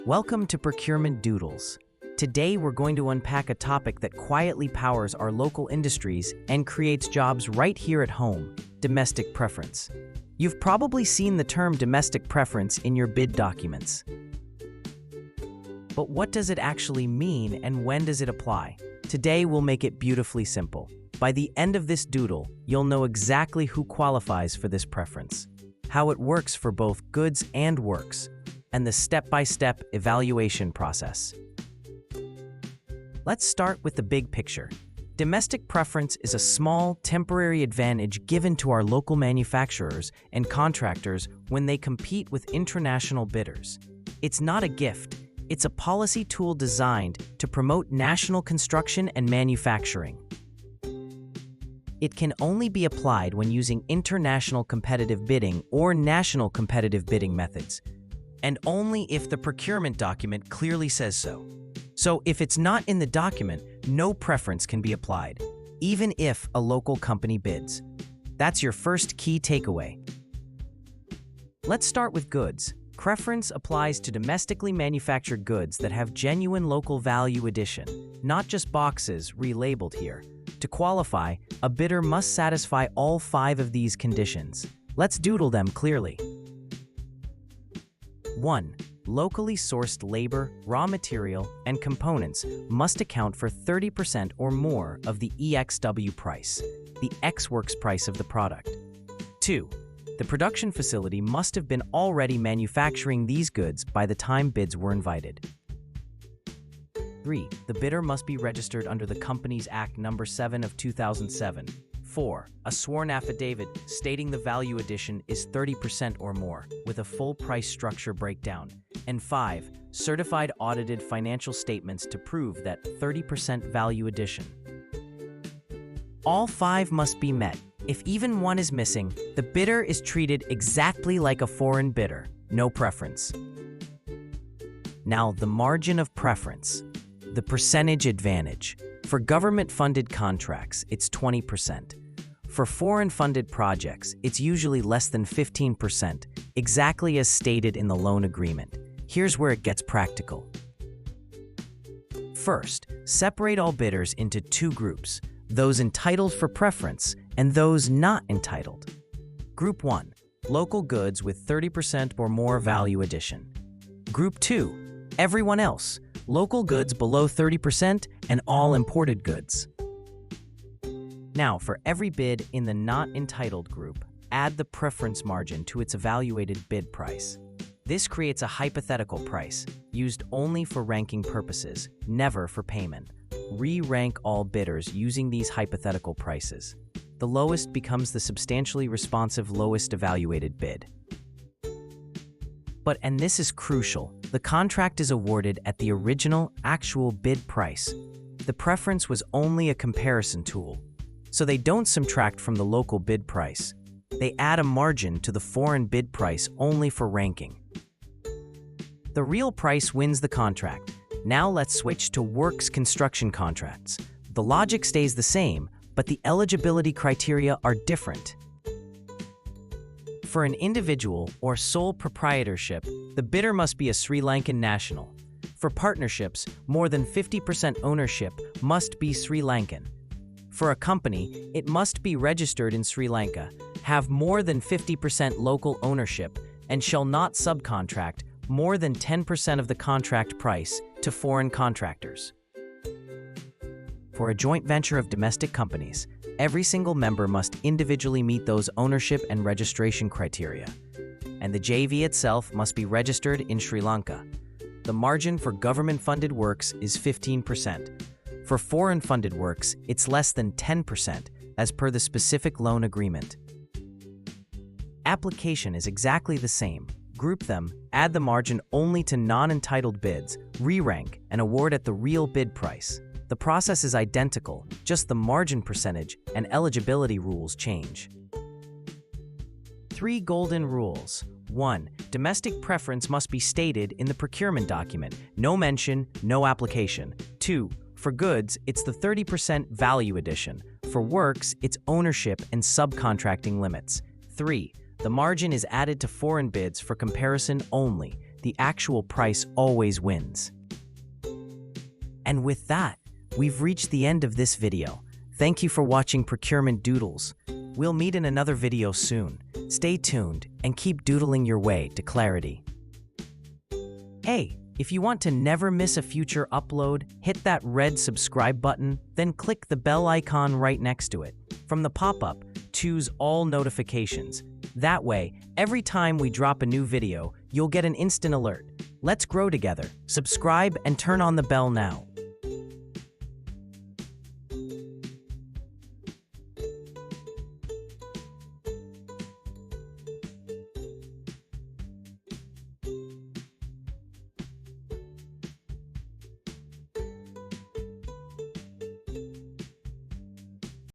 Welcome to Procurement Doodles. Today we're going to unpack a topic that quietly powers our local industries and creates jobs right here at home: domestic preference. You've probably seen the term domestic preference in your bid documents. But what does it actually mean and when does it apply? Today we'll make it beautifully simple. By the end of this doodle, you'll know exactly who qualifies for this preference, how it works for both goods and works, and the step-by-step evaluation process. Let's start with the big picture. Domestic preference is a small, temporary advantage given to our local manufacturers and contractors when they compete with international bidders. It's not a gift, it's a policy tool designed to promote national construction and manufacturing. It can only be applied when using international competitive bidding or national competitive bidding methods, and only if the procurement document clearly says so. So if it's not in the document, no preference can be applied, even if a local company bids. That's your first key takeaway. Let's start with goods. Preference applies to domestically manufactured goods that have genuine local value addition, not just boxes relabeled here. To qualify, a bidder must satisfy all 5 of these conditions. Let's doodle them clearly. 1. Locally sourced labor, raw material, and components must account for 30% or more of the EXW price, the ex-works price of the product. 2. The production facility must have been already manufacturing these goods by the time bids were invited. 3. The bidder must be registered under the Companies Act No. 7 of 2007. 4. A sworn affidavit stating the value addition is 30% or more, with a full price structure breakdown. And 5. Certified audited financial statements to prove that 30% value addition. All 5 must be met. If even one is missing, the bidder is treated exactly like a foreign bidder, no preference. Now, the margin of preference, the percentage advantage. For government-funded contracts, it's 20%. For foreign-funded projects, it's usually less than 15%, exactly as stated in the loan agreement. Here's where it gets practical. First, separate all bidders into 2 groups: those entitled for preference and those not entitled. Group 1, local goods with 30% or more value addition. Group 2, everyone else, local goods below 30% and all imported goods. Now, for every bid in the not entitled group, add the preference margin to its evaluated bid price. This creates a hypothetical price, used only for ranking purposes, never for payment. Re-rank all bidders using these hypothetical prices. The lowest becomes the substantially responsive lowest evaluated bid. But, and this is crucial, the contract is awarded at the original, actual bid price. The preference was only a comparison tool, so they don't subtract from the local bid price. They add a margin to the foreign bid price only for ranking. The real price wins the contract. Now let's switch to works construction contracts. The logic stays the same, but the eligibility criteria are different. For an individual or sole proprietorship, the bidder must be a Sri Lankan national. For partnerships, more than 50% ownership must be Sri Lankan. For a company, it must be registered in Sri Lanka, have more than 50% local ownership, and shall not subcontract more than 10% of the contract price to foreign contractors. For a joint venture of domestic companies, every single member must individually meet those ownership and registration criteria, and the JV itself must be registered in Sri Lanka. The margin for government-funded works is 15%. For foreign-funded works, it's less than 10%, as per the specific loan agreement. Application is exactly the same. Group them, add the margin only to non-entitled bids, re-rank, and award at the real bid price. The process is identical, just the margin percentage and eligibility rules change. 3 golden rules. 1. Domestic preference must be stated in the procurement document. No mention, no application. 2. For goods, it's the 30% value addition. For works, it's ownership and subcontracting limits. 3. The margin is added to foreign bids for comparison only, the actual price always wins. And with that, we've reached the end of this video. Thank you for watching Procurement Doodles. We'll meet in another video soon. Stay tuned and keep doodling your way to clarity. Hey, if you want to never miss a future upload, hit that red subscribe button, then click the bell icon right next to it. From the pop-up, choose all notifications. That way, every time we drop a new video, you'll get an instant alert. Let's grow together. Subscribe and turn on the bell now.